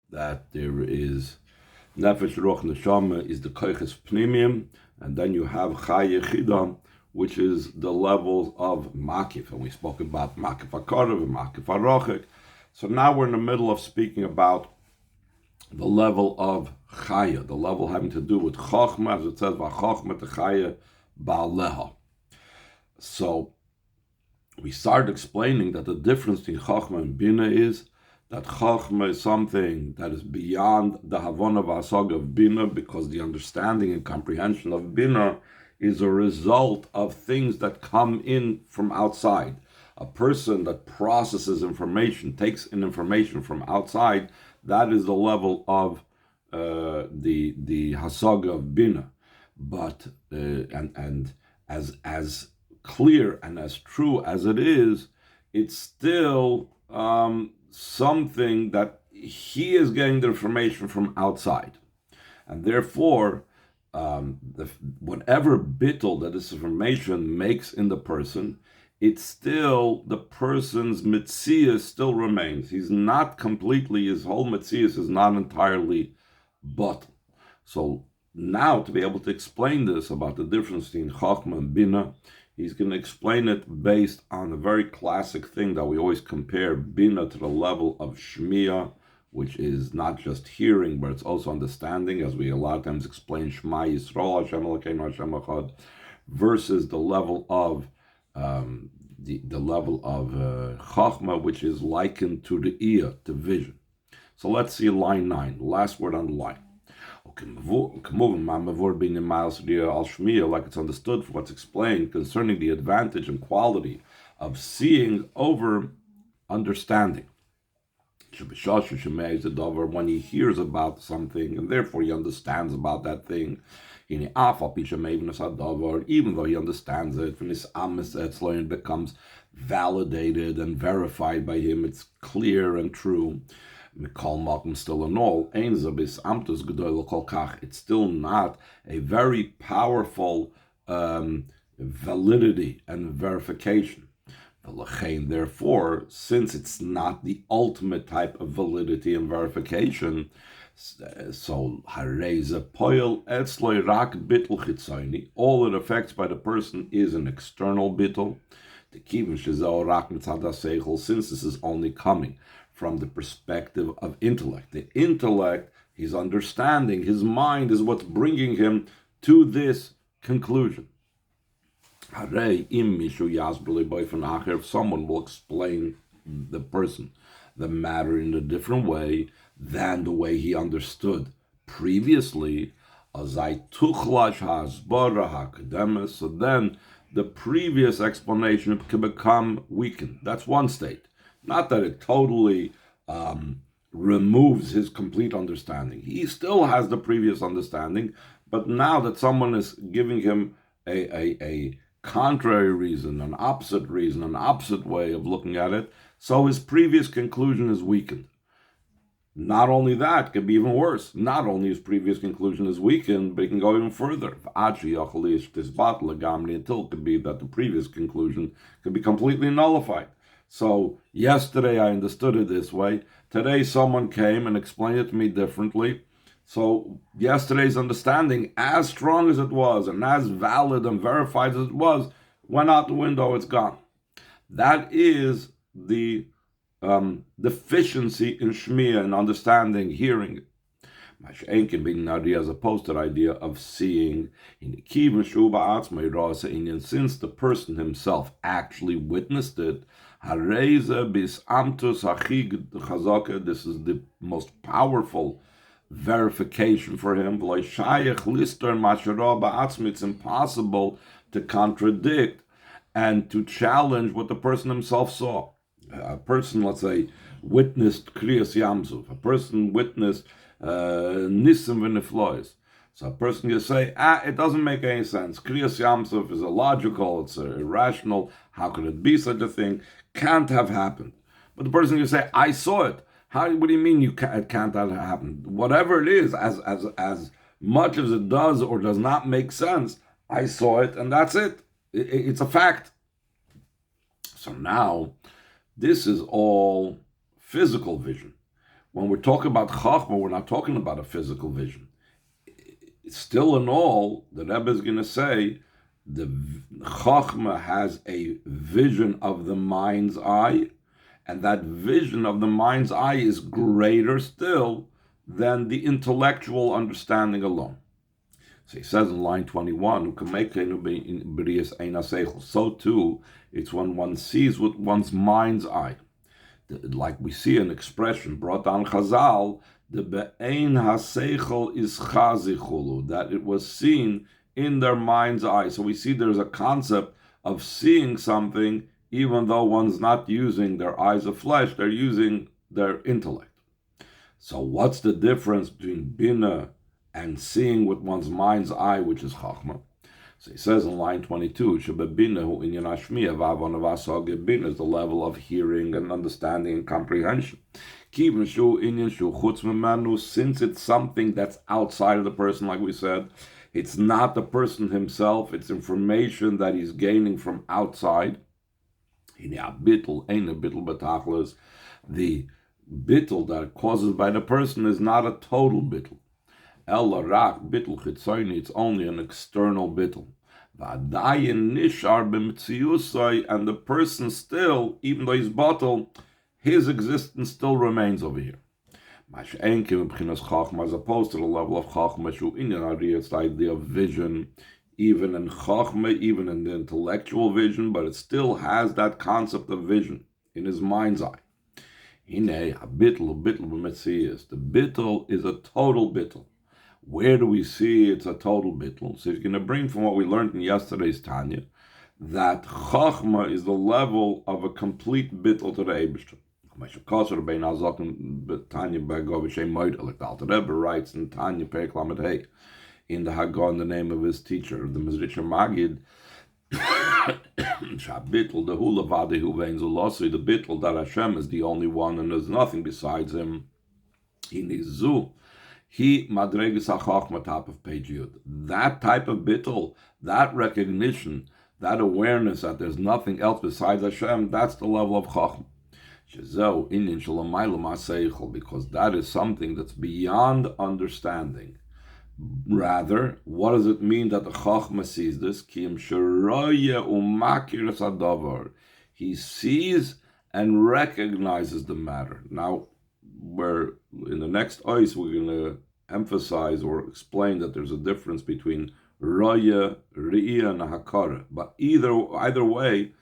that there is Nefesh, Ruach, Neshama is the Koiches Pnimium, and then you have Chai Yechida, which is the levels of Makif, and we spoke about Makif HaKarav and Makif HaRochek. So now we're in the middle of speaking about the level of Chaya, the level having to do with Chochmah, as it says, V'Chochmah Techaya Ba'aleha. So we started explaining that the difference between Chochmah and Bina is that Chochmah is something that is beyond the Havana V'Asag of Bina, because the understanding and comprehension of Bina is a result of things that come in from outside. A person that processes information, takes in information from outside, that is the level of the Hasaga of Bina. But and as clear and as true as it is, it's still something that he is getting the information from outside, and therefore whatever bittul that this information makes in the person, it's still the person's mitzias still remains. He's not completely, his whole mitzias is not entirely bottled. So now to be able to explain this about the difference between Chochmah and Bina, he's going to explain it based on a very classic thing that we always compare Bina to the level of Shmiya, which is not just hearing, but it's also understanding, as we a lot of times explain Shema Yisrael, Hashem Elokeinu Hashem Echad, versus the level of the level of Chachma, which is likened to the ear, to vision. So let's see line 9, last word on the line. Like it's understood for what's explained concerning the advantage and quality of seeing over understanding. When he hears about something, and therefore he understands about that thing, even though he understands it, it becomes validated and verified by him, it's clear and true. Still in all, it's still not a very powerful validity and verification. Therefore, since it's not the ultimate type of validity and verification, so all it affects by the person is an external bittul. Since this is only coming from the perspective of intellect. The intellect, his understanding, his mind is what's bringing him to this conclusion. If someone will explain the person, the matter in a different way than the way he understood previously, so then the previous explanation can become weakened. That's one state. Not that it totally removes his complete understanding. He still has the previous understanding, but now that someone is giving him a contrary reason, an opposite way of looking at it, so his previous conclusion is weakened. Not only that, it could be even worse. Not only his previous conclusion is weakened, but it can go even further. Until it could be that the previous conclusion could be completely nullified. So yesterday I understood it this way. Today someone came and explained it to me differently. So yesterday's understanding, as strong as it was and as valid and verified as it was, went out the window, it's gone. That is the deficiency in Shmiya, in understanding, hearing. As opposed to the idea of seeing, since the person himself actually witnessed it, this is the most powerful verification for him. It's impossible to contradict and to challenge what the person himself saw. A person, let's say, witnessed Kriyas Yamsuf. A person witnessed Nisim v'Niflois. So a person can say, it doesn't make any sense. Kriyas Yamsuf is illogical, it's irrational. How could it be such a thing? Can't have happened. But the person can say, I saw it. What do you mean it can't have happened? Whatever it is, as much as it does or does not make sense, I saw it, and that's it. It's a fact. So now, this is all physical vision. when we're talking about Chachma, we're not talking about a physical vision. Still in all, the Rebbe is going to say the Chachma has a vision of the mind's eye, and that vision of the mind's eye is greater still than the intellectual understanding alone. So he says in line 21, so too, it's when one sees with one's mind's eye. Like we see an expression brought down Chazal, the be'ein haseichel is chazichulu, that it was seen in their mind's eye. So we see there's a concept of seeing something even though one's not using their eyes of flesh, they're using their intellect. So what's the difference between bina and seeing with one's mind's eye, which is chachma? So he says in line 22, bina is the level of hearing and understanding and comprehension. Since it's something that's outside of the person, like we said, it's not the person himself, it's information that he's gaining from outside. The bittul that causes by the person is not a total bittul. It's only an external bittul. And the person still, even though he's bottled, his existence still remains over here. As opposed to the level of chachma, it's the idea of vision, even in chachma, even in the intellectual vision, but it still has that concept of vision in his mind's eye. The bittul is a total bittul. Where do we see it's a total bittul? So he's going to bring from what we learned in yesterday's Tanya, that chachma is the level of a complete bittul to the Eibishter. Like the Alter Rebbe writes in Tanya Perek Lamed Hey, in the Haggadah, in the name of his teacher, the Mizritcher Magid, the bittul that Hashem is the only one and there's nothing besides him. He madreges hachachma, top of page Yud. That type of bittul, that recognition, that awareness that there's nothing else besides Hashem, that's the level of chachma. Because that is something that's beyond understanding. Rather, what does it mean that the chachma sees this? He sees and recognizes the matter. Now, we're in the next ois, we're going to emphasize or explain that there's a difference between roya, ri'ya, and hakara. But either way,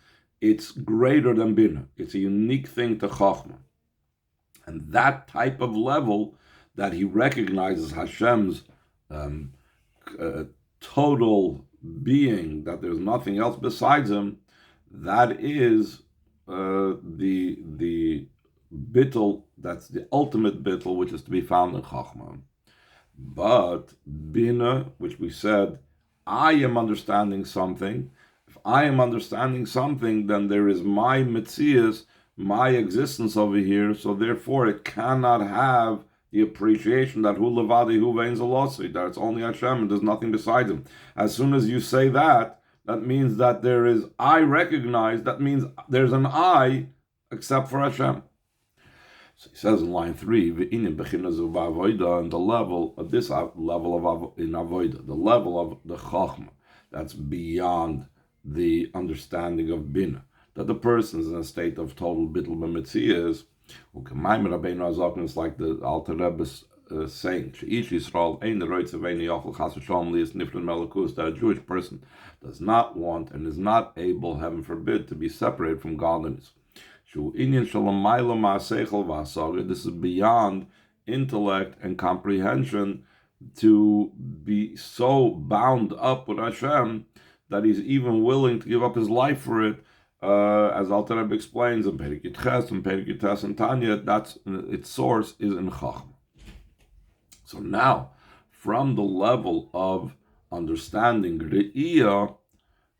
it's greater than bina. It's a unique thing to chachma. And that type of level that he recognizes Hashem's total being, that there's nothing else besides him, that is the bittul, that's the ultimate bittul, which is to be found in chachma. But bina, which we said, I am understanding something. If I am understanding something, then there is my metzias, my existence over here, so therefore it cannot have the appreciation that hu levadi hu vein zolosi, that it's only Hashem and there's nothing besides him. As soon as you say that, that means that there is I recognize, that means there's an I except for Hashem. So he says in line 3, in the level of this level of in avoida, the level of the chachma, that's beyond the understanding of bina, that the person is in a state of total bittul b'metzias. It's like the Alter Rebbe saying, that a Jewish person does not want and is not able, heaven forbid, to be separated from godliness. This is beyond intellect and comprehension, to be so bound up with Hashem that he's even willing to give up his life for it. As Alter Rebbe explains in Perek Yitches and Perek Yitches and Tanya, that's its source is in Chachma. So now, from the level of understanding Re'iyah,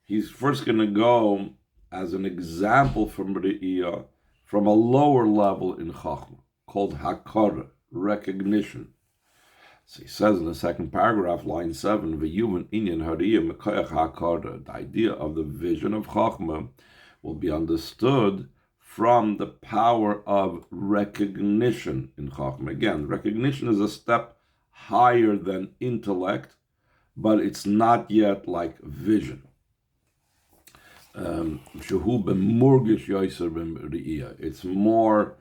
he's first going to go as an example from Re'iyah, from a lower level in Chachma, called Hakara, recognition. So he says in the second paragraph, line 7, V'yuvan inyan hariyah mekoyach Hakara, the idea of the vision of Chachma will be understood from the power of recognition in Chachma. Again, recognition is a step higher than intellect, but it's not yet like vision. It's more,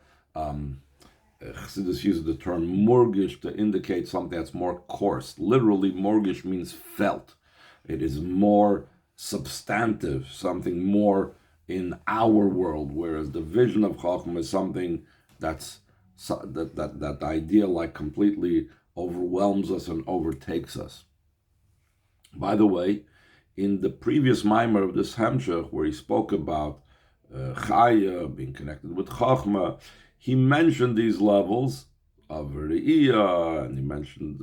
Chassidus uses the term morgish to indicate something that's more coarse. Literally, morgish means felt. It is more substantive, something more in our world, whereas the vision of Chachma is something that's that idea like completely overwhelms us and overtakes us. By the way, in the previous Maimer of this Hemshech, where he spoke about Chaya being connected with Chachma, he mentioned these levels of Re'iyah, and he mentioned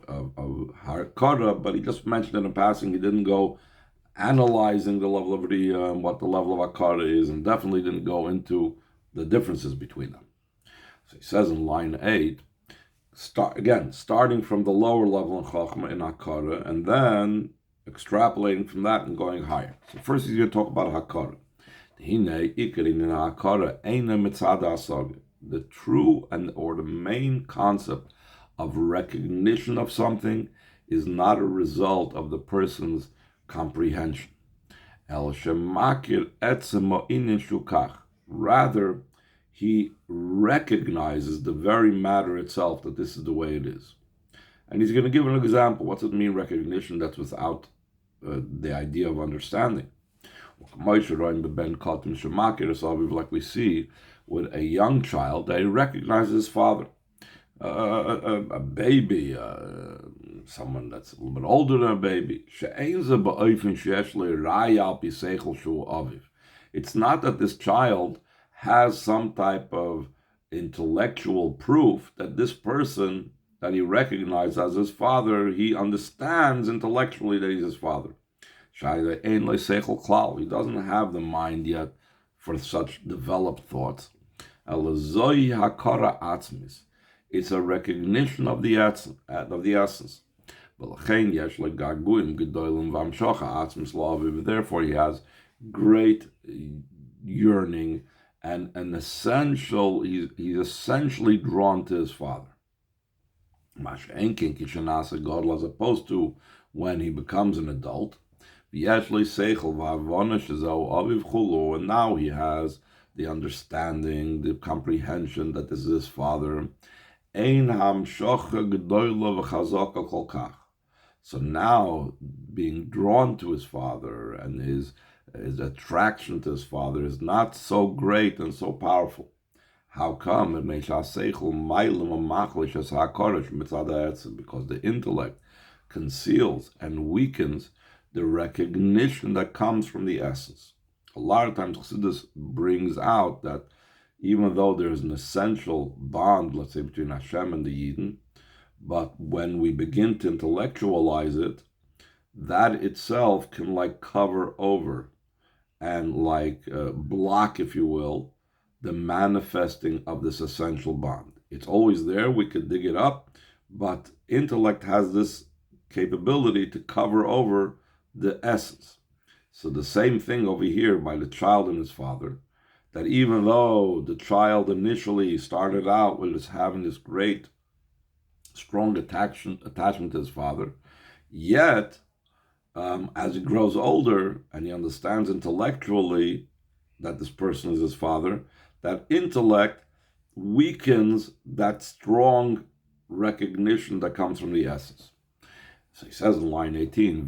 of Hakara, but he just mentioned it in passing. He didn't go analyzing the level of Re'iyah and what the level of Hakara is, and definitely didn't go into the differences between them. So he says in line 8, starting from the lower level in Chachma, in Hakara, and then extrapolating from that and going higher. So first he's going to talk about Hakara. The true or the main concept of recognition of something is not a result of the person's comprehension. Rather, he recognizes the very matter itself, that this is the way it is. And he's going to give an example. What's it mean, recognition, that's without the idea of understanding? Like we see with a young child, they recognize his father. A baby, someone that's a little bit older than a baby. It's not that this child has some type of intellectual proof that this person that he recognizes as his father, he understands intellectually that he's his father. He doesn't have the mind yet for such developed thoughts. It's a recognition of the essence. Therefore, he has great yearning and an essential. He's essentially drawn to his father. As opposed to when he becomes an adult. And now he has the understanding, the comprehension that this is his father. So now, being drawn to his father and his attraction to his father is not so great and so powerful. How come? Because the intellect conceals and weakens the recognition that comes from the essence. A lot of times Chassidus brings out that even though there's an essential bond, let's say, between Hashem and the Yidden, but when we begin to intellectualize it, that itself can like cover over and like block, if you will, the manifesting of this essential bond. It's always there, we could dig it up, but intellect has this capability to cover over the essence. So the same thing over here by the child and his father, that even though the child initially started out with having this great, strong attachment to his father, yet as he grows older and he understands intellectually that this person is his father, that intellect weakens that strong recognition that comes from the essence. So he says in line 18,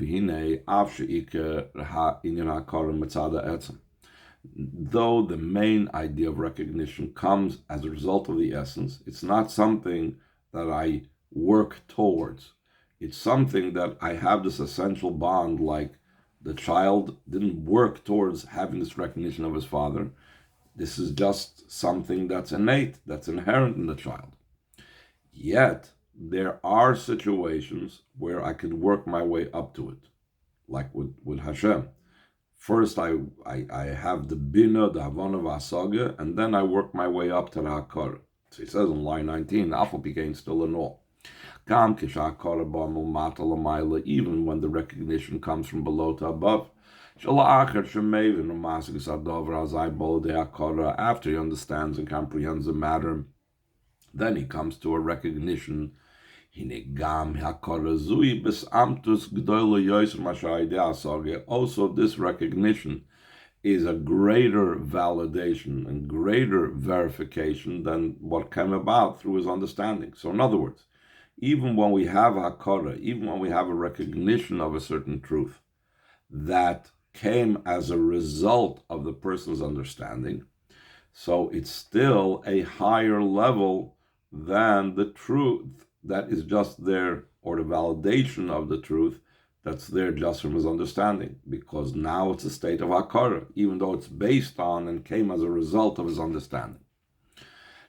though the main idea of recognition comes as a result of the essence, it's not something that I work towards. It's something that I have this essential bond, like the child didn't work towards having this recognition of his father. This is just something that's innate, that's inherent in the child. Yet, there are situations where I could work my way up to it, like with Hashem. First, I have the bina, the havana v'asaga, and then I work my way up to the hakara. So he says in line 19, Afal became still in all. Even when the recognition comes from below to above, After he understands and comprehends the matter, then he comes to a recognition. Also, this recognition is a greater validation and greater verification than what came about through his understanding. So in other words, even when we have hakara, even when we have a recognition of a certain truth that came as a result of the person's understanding, so it's still a higher level than the truth that is just there, or the validation of the truth that's there just from his understanding, because now it's a state of hakara, even though it's based on and came as a result of his understanding.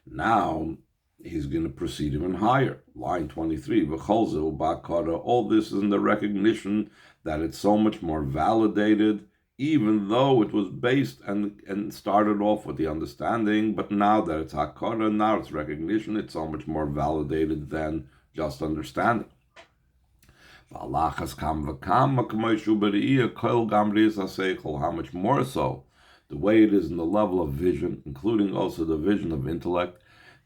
Now he's going to proceed even higher. Line 23, all this is in the recognition that it's so much more validated, even though it was based and started off with the understanding, but now that it's hakara, now it's recognition, it's so much more validated than just understanding. How much more so, the way it is in the level of vision, including also the vision of intellect,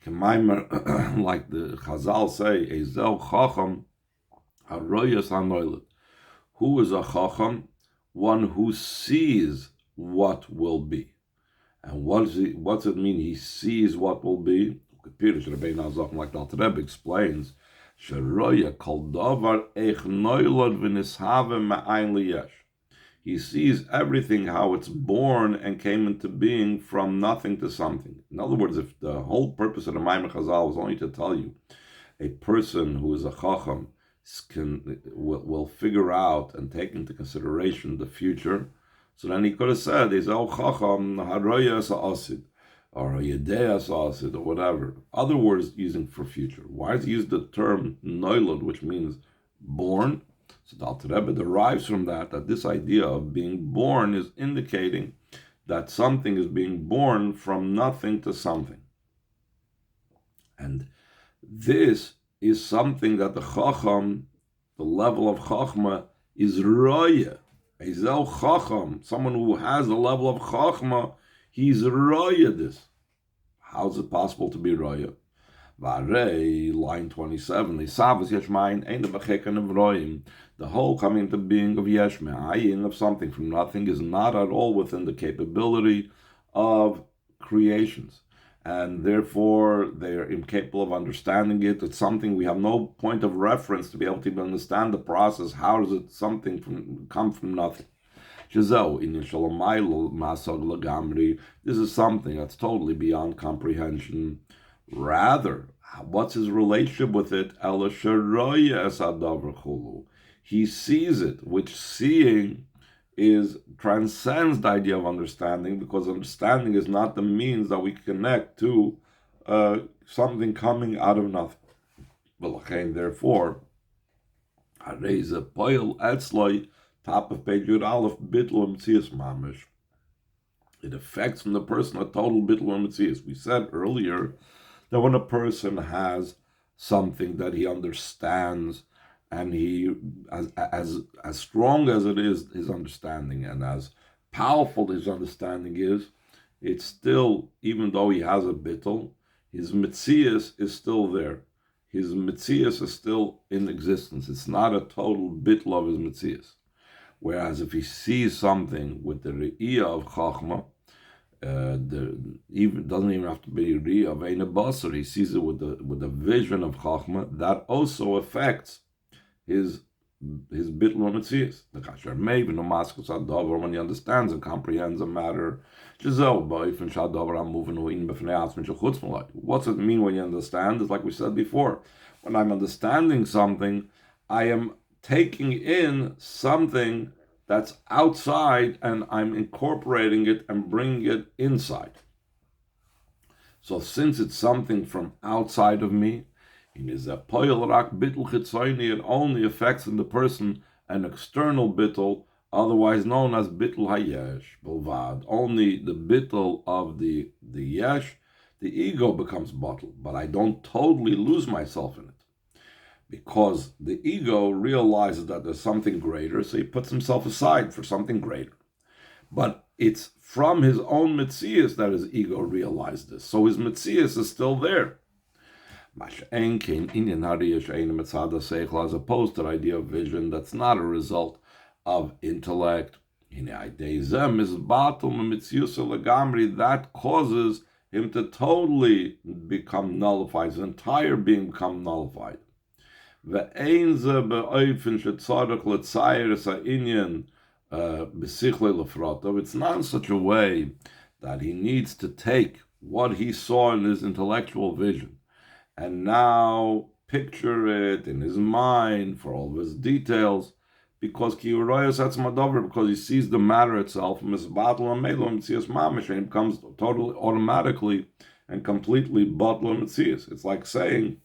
like the Chazal say, Ezel Chacham Haroyas HaNoiled. Who is a Chacham? One who sees what will be. And what's it mean he sees what will be? Like the Alter Rebbe explains, he sees everything how it's born and came into being from nothing to something. In other words, if the whole purpose of the Maimer Chazal was only to tell you a person who is a Chacham will figure out and take into consideration the future, so then he could have said, "Is al Chacham haroya sa'asid," or Yedea Sasid, or whatever. Other words using for future. Why does he use the term Noilod, which means born? So the Alter Rebbe derives from that this idea of being born is indicating that something is being born from nothing to something. And this is something that the Chacham, the level of Chachma, is Roya. Ezel Chacham, someone who has the level of Chachma, he's Roya this. How is it possible to be Roya? Varei, line 27, the whole coming into being of Yesh Me'ayin, of something from nothing, is not at all within the capability of creations. And therefore, they are incapable of understanding it. It's something we have no point of reference to be able to even understand the process. How does it come from nothing? This is something that's totally beyond comprehension. Rather, what's his relationship with it? He sees it, which seeing transcends the idea of understanding, because understanding is not the means that we connect to something coming out of nothing. Therefore, top of page Yud Aleph, bittul Metzias mamish. It affects from the person a total bittul Metzias. We said earlier that when a person has something that he understands, and he, as strong as it is, his understanding, and as powerful his understanding is, it's still, even though he has a bittul, his Metzias is still there. His Metzias is still in existence. It's not a total bittul of his Metzias. Whereas if he sees something with the Re'iyah of Chachma, doesn't even have to be Re'iyah of Ein Basar, he sees it with the vision of Chachma, that also affects his bittul Metzias. The Kasher Meivin no Maskus Adavar, when he understands and comprehends a matter. What's it mean when you understand? It's like we said before. When I'm understanding something, I am taking in something that's outside and I'm incorporating it and bringing it inside. So since it's something from outside of me, it only affects in the person an external bittul, otherwise known as bittul hayesh, bilvad. Only the bittul of the yesh, the ego becomes bottled, but I don't totally lose myself in it. Because the ego realizes that there's something greater, so he puts himself aside for something greater. But it's from his own Metzius that his ego realized this. So his Metzius is still there. As opposed to the idea of vision that's not a result of intellect. That causes him to totally become nullified, his entire being become nullified. It's not in such a way that he needs to take what he saw in his intellectual vision and now picture it in his mind for all of his details, because because he sees the matter itself, and it becomes totally automatically and completely batla mitzias. It's like saying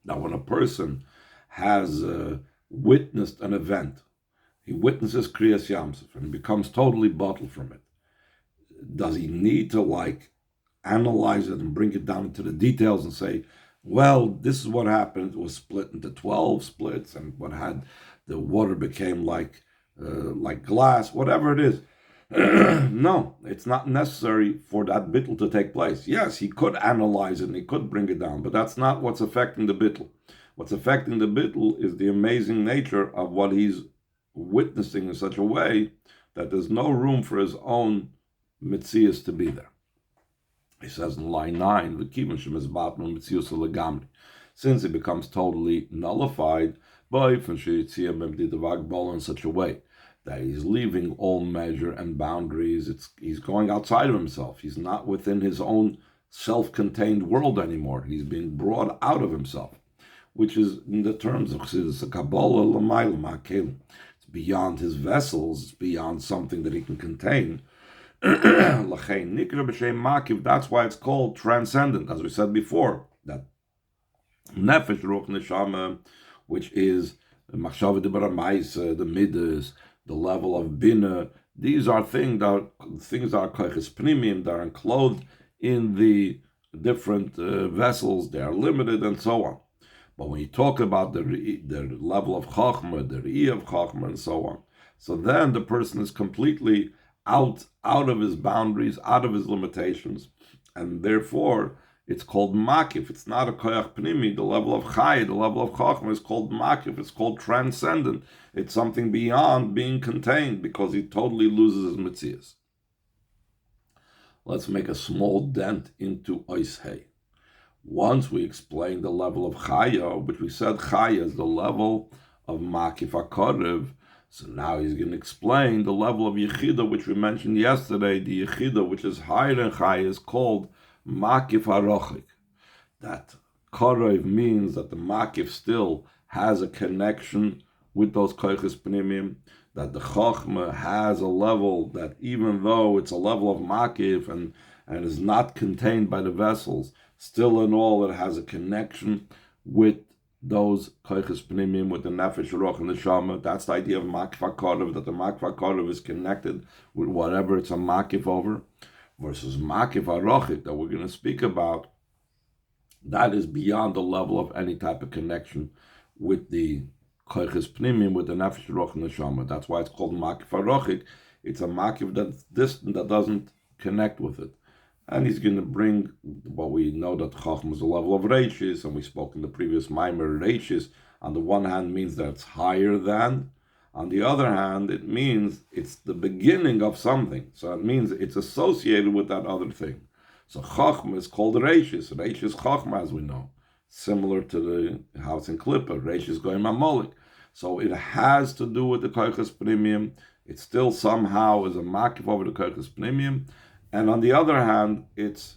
that when a person has witnessed an event, he witnesses Kriyas Yamsuf and becomes totally bottled from it. Does he need to analyze it and bring it down into the details and say, well, this is what happened. It was split into 12 splits, and the water became like glass, whatever it is. No, it's not necessary for that bittul to take place. Yes, he could analyze it and he could bring it down, but that's not what's affecting the bittul. What's affecting the bittul is the amazing nature of what he's witnessing in such a way that there's no room for his own mitzias to be there. He says in line 9, since it becomes totally nullified, in such a way that he's leaving all measure and boundaries. He's going outside of himself. He's not within his own self-contained world anymore. He's being brought out of himself, which is in the terms of Chassidus, it's beyond his vessels. It's beyond something that he can contain. That's why it's called transcendent, as we said before, that nefesh, ruach, neshama, which is the machshava the midas, the level of bina. These are things that are koiches pnimim, that are enclosed in the different vessels. They are limited and so on. But when you talk about the level of chachma, the re'iyah of chachma, and so on, so then the person is completely out of his boundaries, out of his limitations, and therefore it's called makif. It's not a koyach pnimi. The level of chay, the level of chachma is called makif. It's called transcendent. It's something beyond being contained, because he totally loses his mitzias. Let's make a small dent into ois hey. Once we explained the level of chaya, which we said chaya is the level of makif hakorev, so now he's going to explain the level of yechida, which we mentioned yesterday. The yechida, which is higher than chaya, is called makif harochik. That korev means that the makif still has a connection with those koiches pnimim, that the chachma has a level that, even though it's a level of makif and is not contained by the vessels, still in all it has a connection with those koiches pnimim, with the nefesh, ruach, and the neshama. That's the idea of makif hakorev, that the makif hakorev is connected with whatever it's a makif over, versus makif harochik that we're going to speak about. That is beyond the level of any type of connection with the koiches pnimim, with the nefesh, ruach, and the neshama. That's why it's called makif harochik. It's a makif that's distant, that doesn't connect with it. And he's going to bring what we know, that Chachma is a level of Reishis, and we spoke in the previous Maimer. Reishis, on the one hand, means that it's higher than. On the other hand, it means it's the beginning of something. So it means it's associated with that other thing. So Chachma is called Reishis. Reishis Chachma, as we know. Similar to the house in Klippa. Reishis Goyim Amolik. So it has to do with the Koiches Pnimim. It still somehow is a makif over the Koiches Pnimim. And on the other hand, it's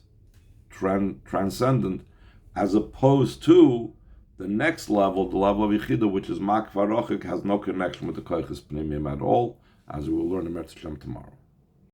transcendent, as opposed to the next level, the level of Yechida, which is Makif HaRochik, has no connection with the Koiches Pnimim at all, as we will learn in Eretz Hashem tomorrow.